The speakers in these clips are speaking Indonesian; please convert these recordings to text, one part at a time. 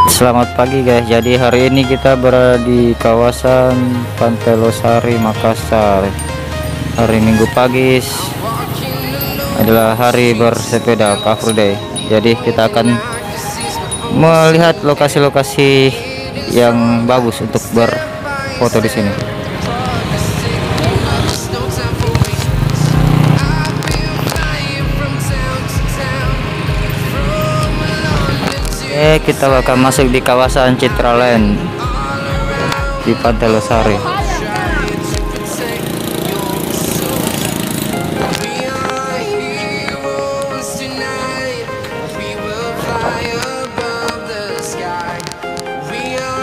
Selamat pagi guys. Jadi hari ini kita berada di kawasan Pantai Losari, Makassar. Hari Minggu pagi adalah hari bersepeda, Car Free Day. Jadi kita akan melihat lokasi-lokasi yang bagus untuk berfoto di sini. Kita akan masuk di kawasan Citraland di Pantai Losari.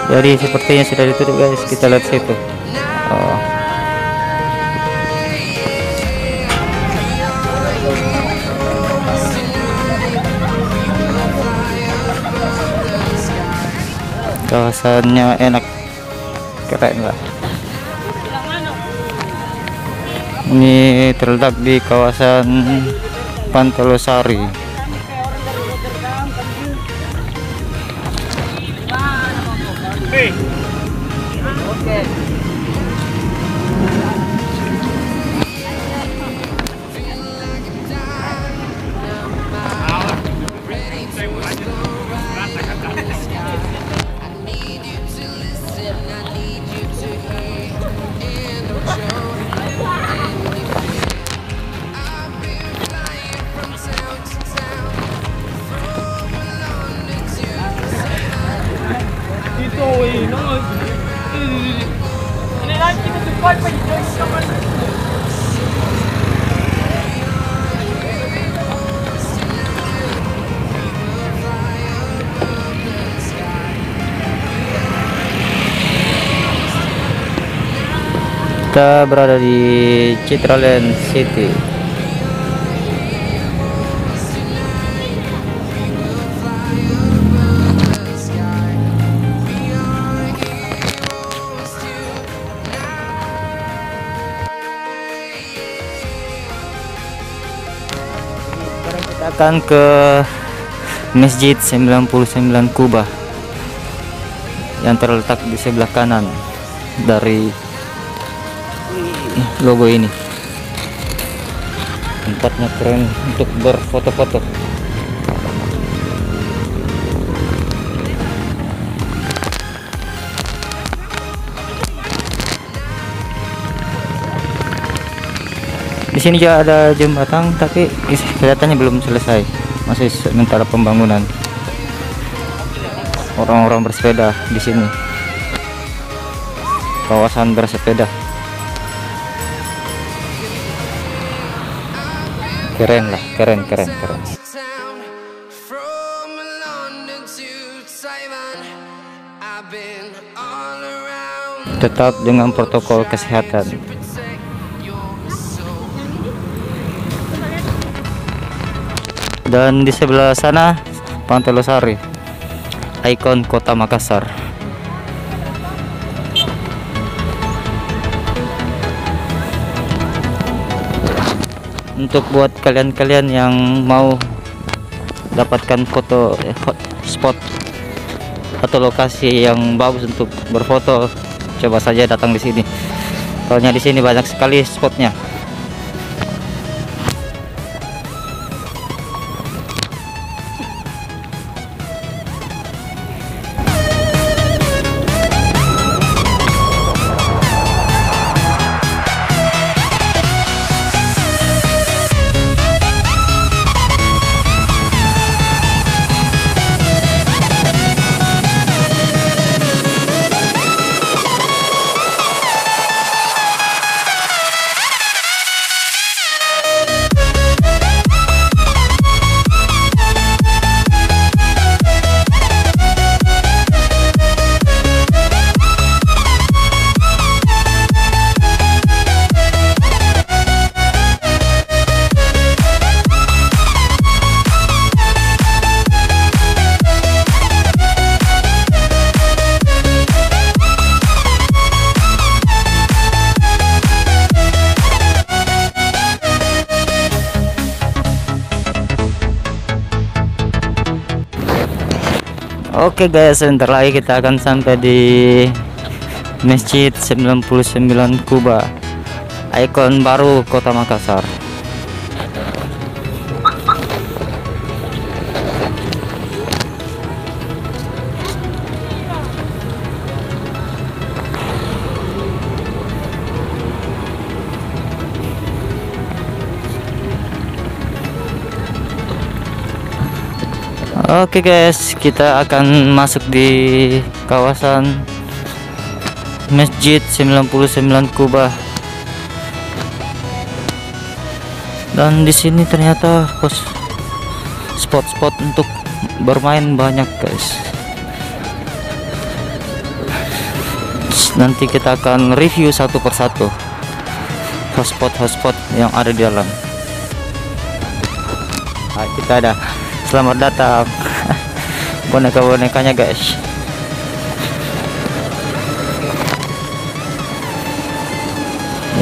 Jadi sepertinya sudah ditutup guys, kita lihat situ. Kawasannya enak, keren lah. Ini terletak di kawasan Pantai Losari. Kita berada di Citraland City. Sekarang kita akan ke Masjid 99 Kubah yang terletak di sebelah kanan dari logo ini. Tempatnya keren untuk berfoto-foto. Di sini juga ada jembatan, tapi kelihatannya belum selesai, masih sementara pembangunan. Orang-orang bersepeda di sini, kawasan bersepeda. Keren lah, keren. Tetap dengan protokol kesehatan. Dan di sebelah sana Pantai Losari, ikon kota Makassar. Untuk buat kalian-kalian yang mau dapatkan foto spot atau lokasi yang bagus untuk berfoto, coba saja datang di sini. Soalnya di sini banyak sekali spotnya. Oke guys, sebentar lagi kita akan sampai di Masjid 99 Kuba, ikon baru Kota Makassar. Oke guys, kita akan masuk di kawasan Masjid 99 Kuba. Dan di sini ternyata spot-spot untuk bermain banyak guys. Nanti kita akan review satu persatu hotspot yang ada di dalam. Nah, kita ada selamat datang boneka-bonekanya guys.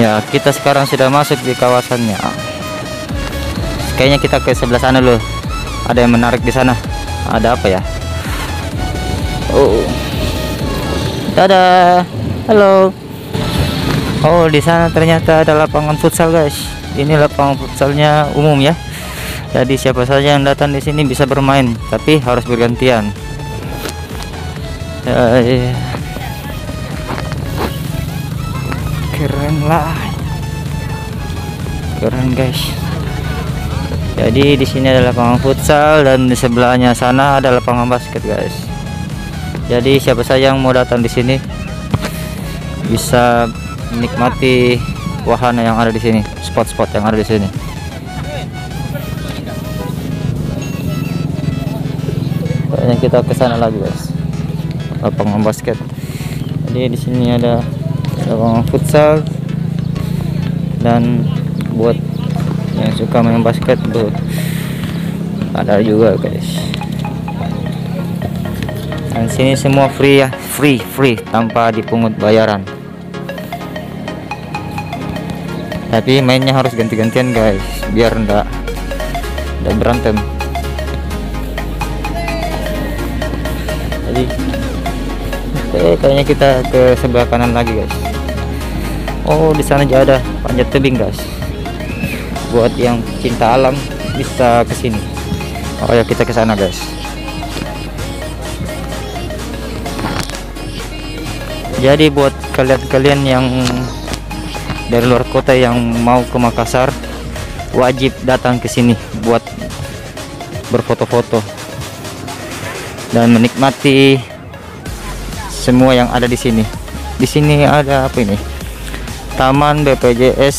Ya, kita sekarang sudah masuk di kawasannya. Kayaknya kita ke sebelah sana loh. Ada yang menarik di sana. Ada apa ya? Oh, dadah, halo. Oh, di sana ternyata ada lapangan futsal guys. Ini lapangan futsalnya umum ya. Jadi siapa saja yang datang di sini bisa bermain, tapi harus bergantian. Keren lah, keren guys. Jadi di sini ada lapangan futsal dan di sebelahnya sana ada lapangan basket guys. Jadi siapa saja yang mau datang di sini bisa menikmati wahana yang ada di sini, spot-spot yang ada di sini. Kayaknya kita ke sana lagi guys, lapangan basket. Jadi di sini ada lapangan futsal dan buat yang suka main basket tuh ada juga guys. Dan sini semua free ya, free tanpa dipungut bayaran. Tapi mainnya harus ganti-gantian guys, biar enggak berantem. Jadi kayaknya kita ke sebelah kanan lagi guys. Oh, di sana juga ada panjat tebing guys. Buat yang cinta alam bisa ke sini. Oh ya, kita ke sana guys. Jadi buat kalian yang dari luar kota yang mau ke Makassar, wajib datang ke sini buat berfoto-foto dan menikmati semua yang ada di sini. Di sini ada apa ini? Taman BPJS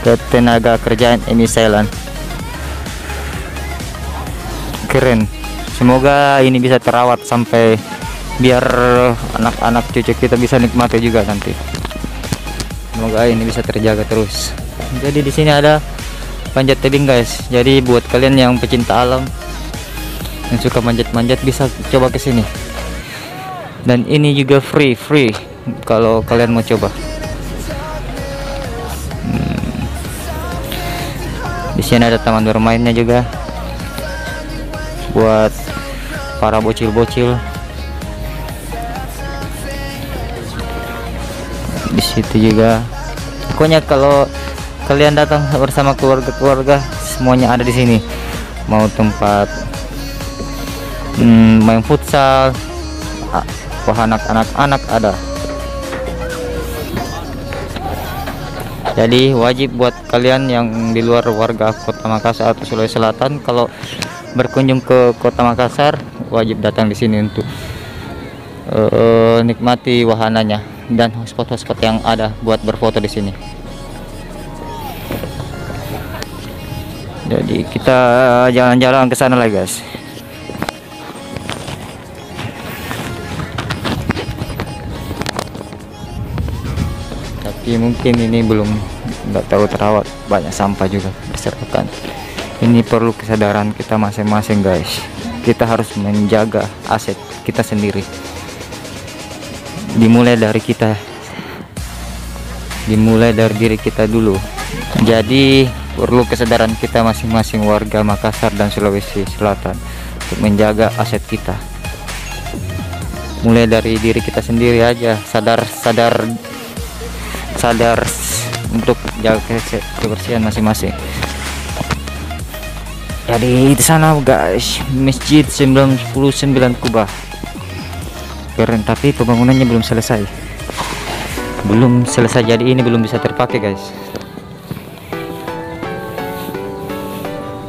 Ketenagakerjaan Emiselan. Keren. Semoga ini bisa terawat sampai biar anak-anak cucu kita bisa nikmati juga nanti. Semoga ini bisa terjaga terus. Jadi di sini ada panjat tebing guys. Jadi buat kalian yang pecinta alam yang suka manjat-manjat bisa coba ke sini. Dan ini juga free kalau kalian mau coba. Di sini ada taman bermainnya juga buat para bocil-bocil. Di situ juga. Pokoknya kalau kalian datang bersama keluarga, semuanya ada di sini. Mau tempat main futsal, wahana anak-anak ada. Jadi wajib buat kalian yang di luar warga Kota Makassar atau Sulawesi Selatan, kalau berkunjung ke Kota Makassar wajib datang di sini untuk nikmati wahananya dan spot-spot yang ada buat berfoto di sini. Jadi kita jalan-jalan ke sana lagi guys. Tapi mungkin ini belum nggak terlalu terawat, banyak sampah juga berserakan. Ini perlu kesadaran kita masing-masing guys. Kita harus menjaga aset kita sendiri. Dimulai dari kita, dimulai dari diri kita dulu. Jadi perlu kesadaran kita masing-masing warga Makassar dan Sulawesi Selatan untuk menjaga aset kita. mulai dari diri kita sendiri aja, sadar untuk jaga kebersihan masing-masing. Jadi di sana guys, masjid 99 kubah, keren, tapi pembangunannya belum selesai, jadi ini belum bisa terpakai guys.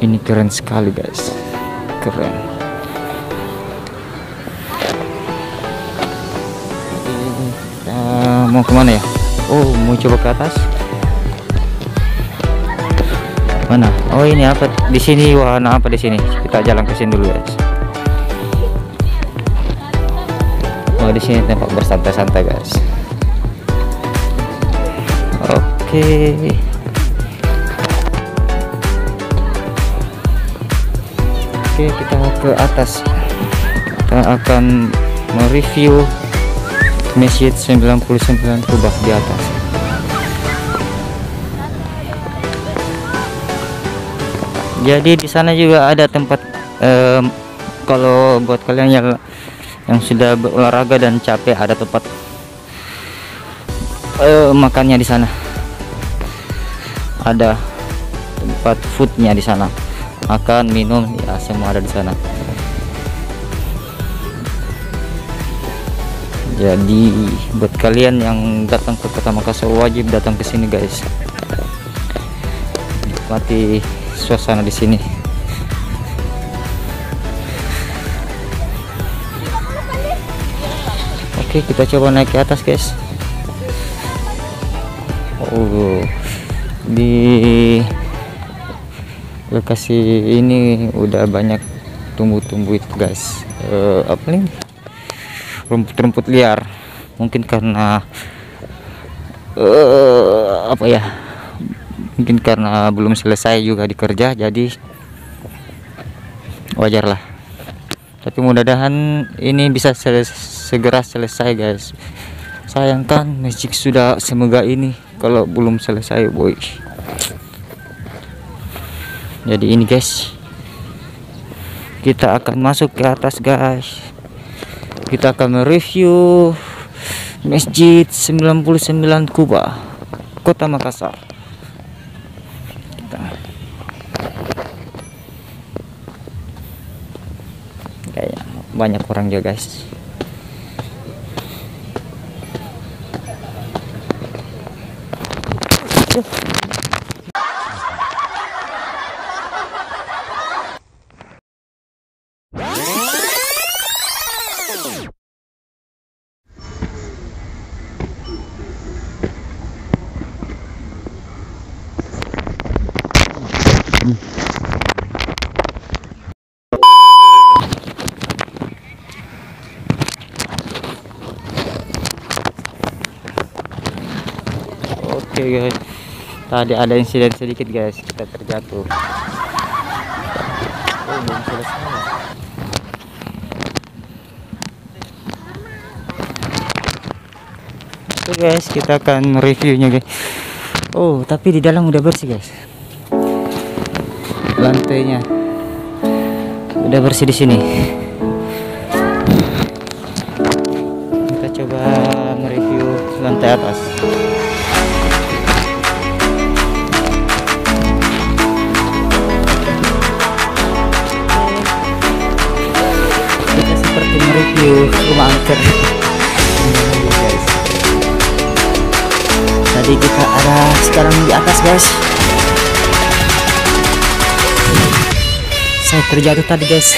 Ini keren sekali guys, keren. Kita mau kemana ya? Oh, mau coba ke atas. Mana? Oh, ini apa di sini? Wahana apa di sini? Kita jalan ke sini dulu guys. Oh, di sini tempat bersantai-santai guys. Oke. Oke, kita ke atas. Kita akan mereview masjid 99 kubah di atas. Jadi di sana juga ada tempat kalau buat kalian yang sudah berolahraga dan capek, ada tempat makannya di sana. Ada tempat foodnya di sana, makan, minum, ya semua ada di sana. Jadi buat kalian yang datang ke Kota Makassar wajib datang ke sini guys. Nikmati suasana di sini. Oke, kita coba naik ke atas guys. Oh, di lokasi ini udah banyak tumbuh-tumbuh itu guys. Apa nih? Rumput-rumput liar. Mungkin karena apa ya? Mungkin karena belum selesai juga dikerja, jadi wajar lah. Tapi mudah-mudahan ini bisa segera selesai guys. Sayangkan masjid sudah semegah ini kalau belum selesai boy. Jadi ini guys, kita akan masuk ke atas guys. Kita akan mereview masjid 99 kubah Kota Makassar. Kayak banyak orang juga guys. Oke guys, tadi ada insiden sedikit guys, kita terjatuh. Oh, belum selesai. Oke guys, kita akan reviewnya guys. Oh, tapi di dalam udah bersih guys. Lantainya udah bersih di sini. Kita coba mereview lantai atas. Kita seperti mereview rumah angker. Guys, tadi kita ada, sekarang di atas guys. Saya terjatuh tadi guys.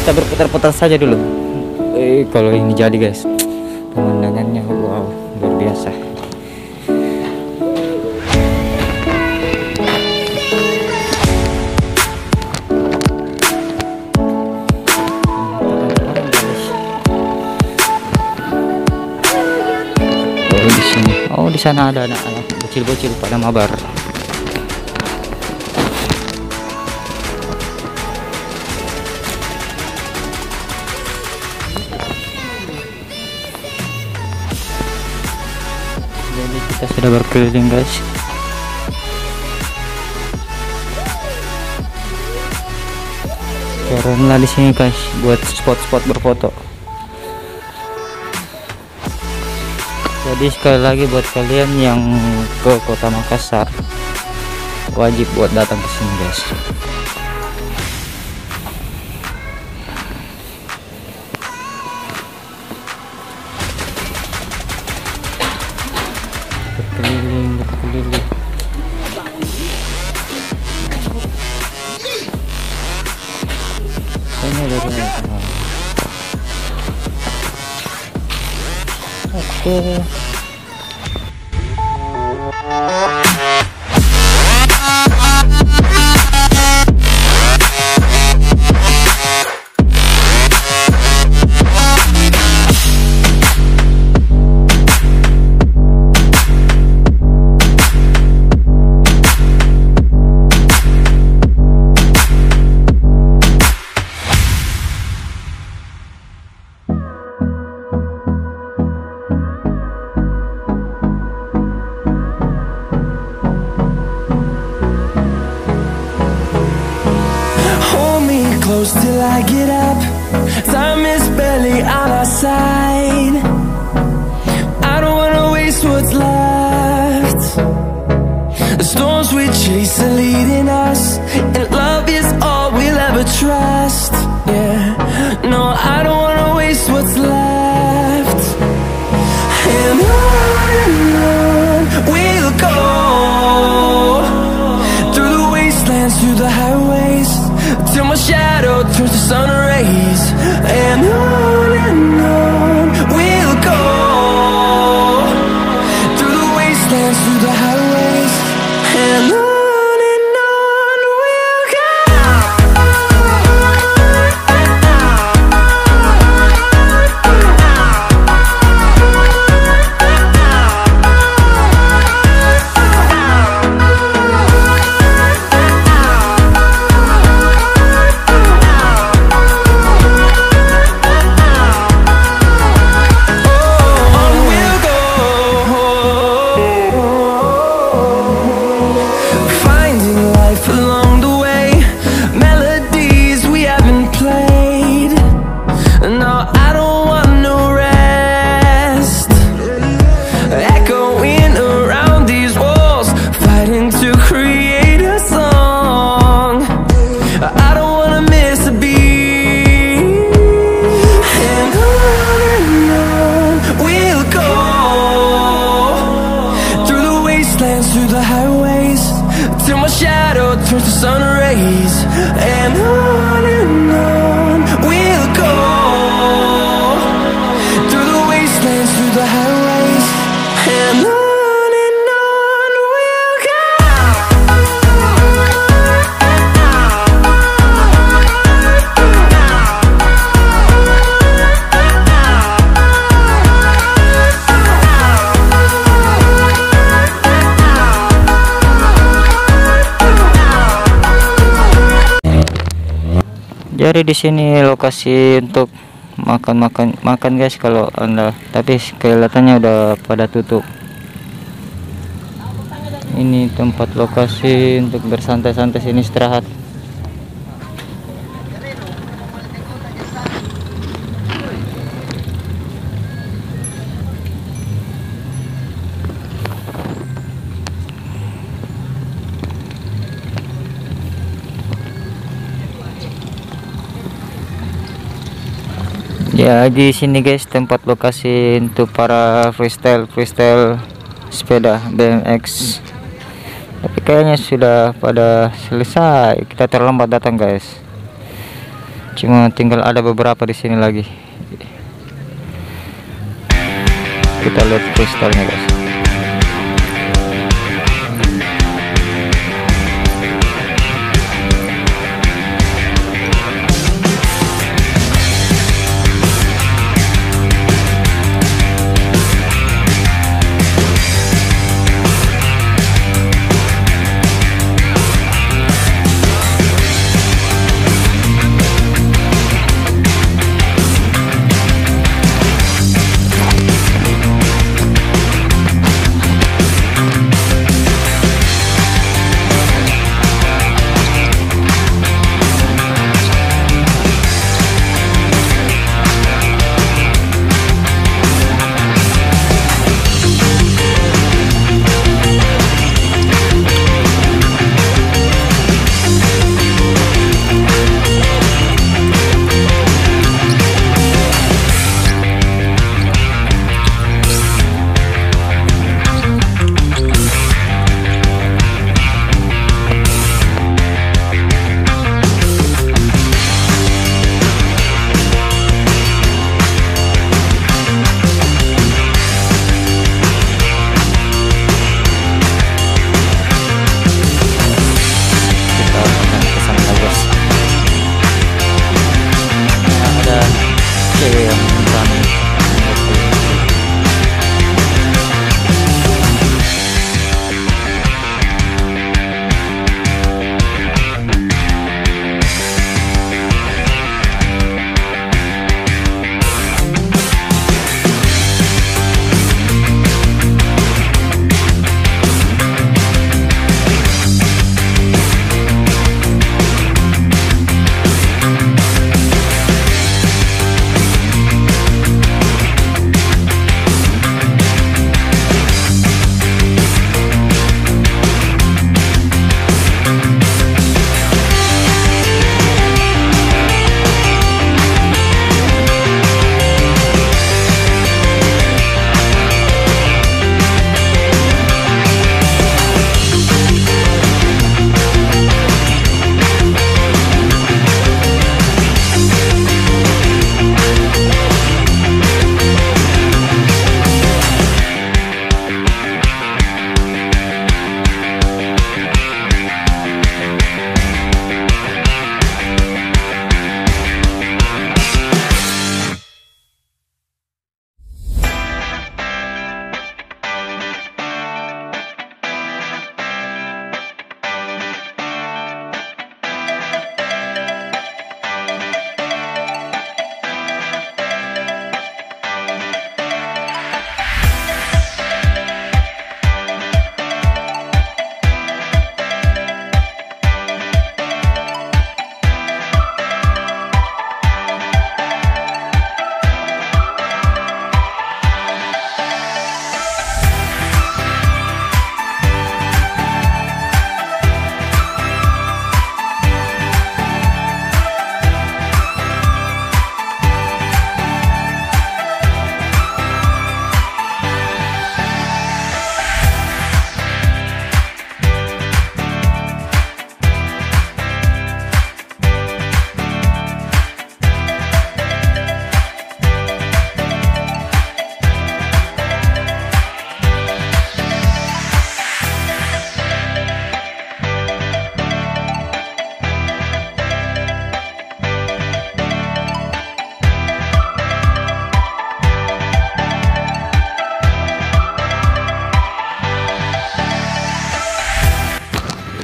kita berputar-putar saja dulu. Kalau ini jadi guys, pemandangannya wow luar biasa. Di sini, di sana ada anak-anak bocil-bocil pada mabar. Jadi kita sudah berkeliling guys. Keren lah di sini guys, buat spot-spot berfoto. Jadi sekali lagi buat kalian yang ke Kota Makassar, wajib buat datang ke sini guys. Berkeliling. Ini dari oke. Close till I get up. Time is barely on our side. I don't wanna waste what's left. The storms we chase are leading us, and love is all we'll ever trust. Yeah, no, I don't wanna waste what's left. And on we'll go, through the wastelands, through the highways, till my shadow turns to sun rays. And on we'll go, through the wastelands, through the highways. And on we'll go. Through the highways, till my shadow turns to sun rays. And on we'll go, through the wastelands, through the highways. And on we'll go. Jadi di sini lokasi untuk makan guys kalau Anda, tapi kelihatannya udah pada tutup. Ini tempat lokasi untuk bersantai-santai, sini istirahat. Ya, di sini guys tempat lokasi untuk para freestyle sepeda BMX. Tapi kayaknya sudah pada selesai, kita terlambat datang guys. Cuma tinggal ada beberapa di sini lagi. Kita lihat kristalnya guys.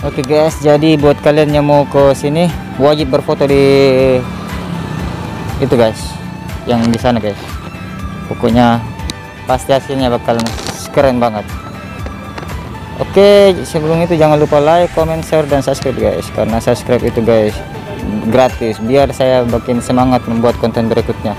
Oke guys, jadi buat kalian yang mau ke sini wajib berfoto di itu guys, yang di sana guys. Pokoknya pasti hasilnya bakal keren banget. Oke, sebelum itu jangan lupa like, comment, share, dan subscribe guys, karena subscribe itu guys gratis biar saya makin semangat membuat konten berikutnya.